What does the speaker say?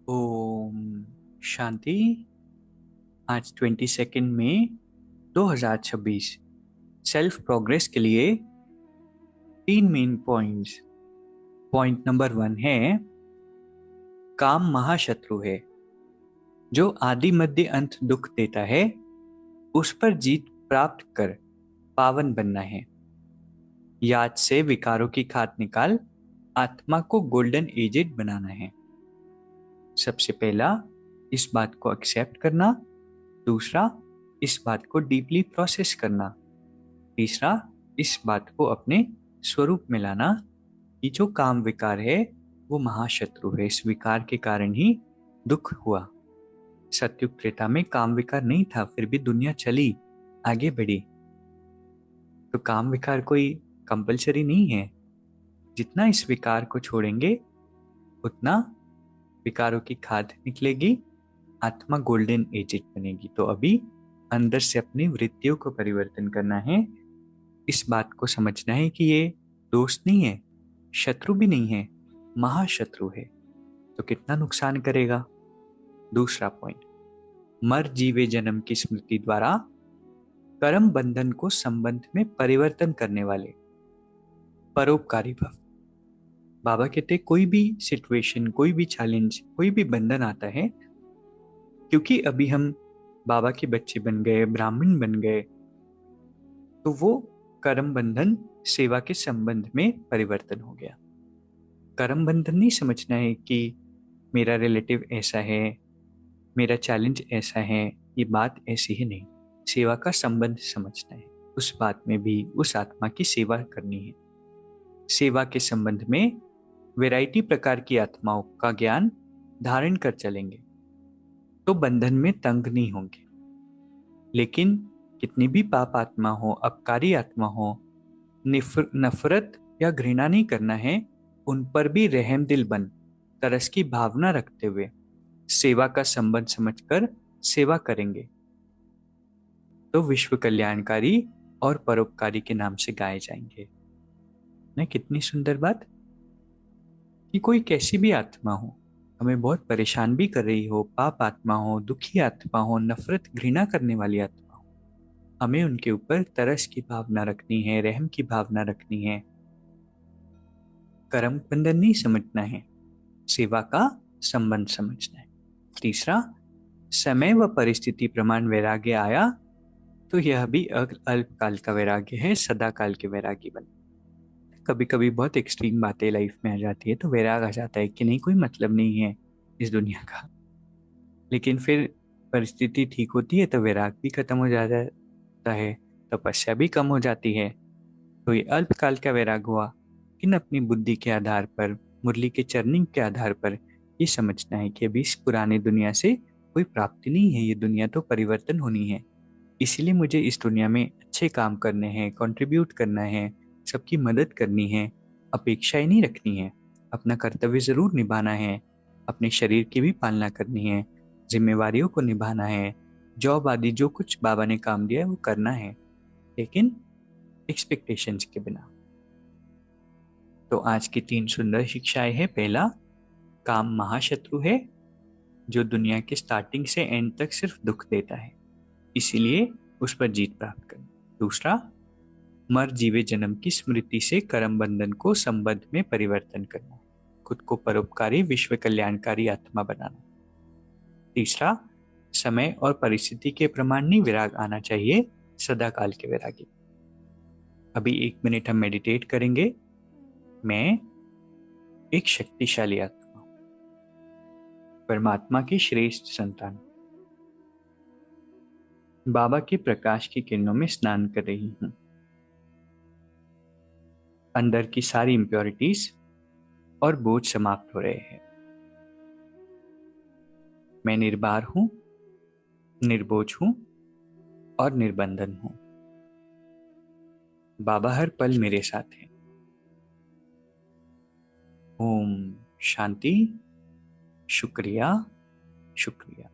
ओम शांति। आज 22 मई 2026 self progress के लिए 3 मेन पॉइंट्स। पॉइंट नंबर 1 है काम महाशत्रु है जो आदि मध्य अंत दुख देता है। उस पर जीत प्राप्त कर पावन बनना है। याद से विकारों की खाद निकाल आत्मा को गोल्डन एजेड बनाना है। सबसे पहला, इस बात को एक्सेप्ट करना। दूसरा, इस बात को डीपली प्रोसेस करना। तीसरा, इस बात को अपने स्वरूप में लाना कि जो काम विकार है वो महाशत्रु है। इस विकार के कारण ही दुख हुआ। सतयुग त्रेता में काम विकार नहीं था, फिर भी दुनिया चली, आगे बढ़ी। तो काम विकार कोई कंपलसरी नहीं है। जितना इस विकार को छोड़ेंगे उतना विकारों की खाद निकलेगी, आत्मा गोल्डन एजेड बनेगी। तो अभी अंदर से अपनी वृत्तियों को परिवर्तन करना है। इस बात को समझना है कि ये दोस्त नहीं है, शत्रु भी नहीं है, महाशत्रु है। तो कितना नुकसान करेगा। दूसरा पॉइंट, मर जीवे जन्म की स्मृति द्वारा कर्म बंधन को संबंध में परिवर्तन करने वाले परोपकारी भव। बाबा कहते कोई भी सिचुएशन, कोई भी चैलेंज, कोई भी बंधन आता है क्योंकि अभी हम बाबा के बच्चे बन गए, ब्राह्मण बन गए, तो वो कर्म बंधन सेवा के संबंध में परिवर्तन हो गया। कर्म बंधन नहीं समझना है कि मेरा रिलेटिव ऐसा है, मेरा चैलेंज ऐसा है, ये बात ऐसी ही नहीं। सेवा का संबंध समझना है। उस बात में भी उस आत्मा की सेवा करनी है। सेवा के संबंध में वैरायटी प्रकार की आत्माओं का ज्ञान धारण कर चलेंगे तो बंधन में तंग नहीं होंगे। लेकिन कितनी भी पाप आत्मा हो, अपकारी आत्मा हो, नफरत या घृणा नहीं करना है। उन पर भी रहम दिल बन तरस की भावना रखते हुए सेवा का संबंध समझकर सेवा करेंगे तो विश्व कल्याणकारी और परोपकारी के नाम से गाए जाएंगे। न कितनी सुंदर बात कि कोई कैसी भी आत्मा हो, हमें बहुत परेशान भी कर रही हो, पाप आत्मा हो, दुखी आत्मा हो, नफरत घृणा करने वाली आत्मा हो, हमें उनके ऊपर तरस की भावना रखनी है, रहम की भावना रखनी है। कर्म बंधन नहीं समझना है, सेवा का संबंध समझना है। तीसरा, समय व परिस्थिति प्रमाण वैराग्य आया तो यह भी अल्पकाल का वैराग्य है, सदा काल के वैरागी बन। कभी कभी बहुत एक्सट्रीम बातें लाइफ में आ जाती है तो वैराग आ जाता है कि नहीं, कोई मतलब नहीं है इस दुनिया का। लेकिन फिर परिस्थिति ठीक होती है तो वैराग भी खत्म हो जाता है, तपस्या भी कम हो जाती है। तो ये अल्पकाल का वैराग हुआ। इन अपनी बुद्धि के आधार पर, मुरली के चर्निंग के आधार पर ये समझना है कि अभी इस पुरानी दुनिया से कोई प्राप्ति नहीं है, ये दुनिया तो परिवर्तन होनी है। इसीलिए मुझे इस दुनिया में अच्छे काम करने हैं, कंट्रीब्यूट करना है, सबकी मदद करनी है, अपेक्षाएं नहीं रखनी है। अपना कर्तव्य जरूर निभाना है, अपने शरीर की भी पालना करनी है, जिम्मेवारियों को निभाना है, जॉब आदि जो कुछ बाबा ने काम दिया है वो करना है, लेकिन एक्सपेक्टेशंस के बिना। तो आज की 3 सुंदर शिक्षाएं हैं। पहला, काम महाशत्रु है जो दुनिया के स्टार्टिंग से एंड तक सिर्फ दुख देता है, इसीलिए उस पर जीत प्राप्त करना। दूसरा, मर जीवे जन्म की स्मृति से कर्म बंधन को संबंध में परिवर्तन करना, खुद को परोपकारी विश्व कल्याणकारी आत्मा बनाना। तीसरा, समय और परिस्थिति के प्रमाण नहीं विराग आना चाहिए, सदा काल के वैरागी। अभी 1 मिनट हम मेडिटेट करेंगे। मैं एक शक्तिशाली आत्मा हूं, परमात्मा की श्रेष्ठ संतान, बाबा के प्रकाश की किरणों में स्नान कर रही हूं। अंदर की सारी इम्प्योरिटीज और बोझ समाप्त हो रहे हैं। मैं निर्भर हूं, निर्बोझ हूं और निर्बंधन हूं। बाबा हर पल मेरे साथ हैं। ओम शांति। शुक्रिया, शुक्रिया।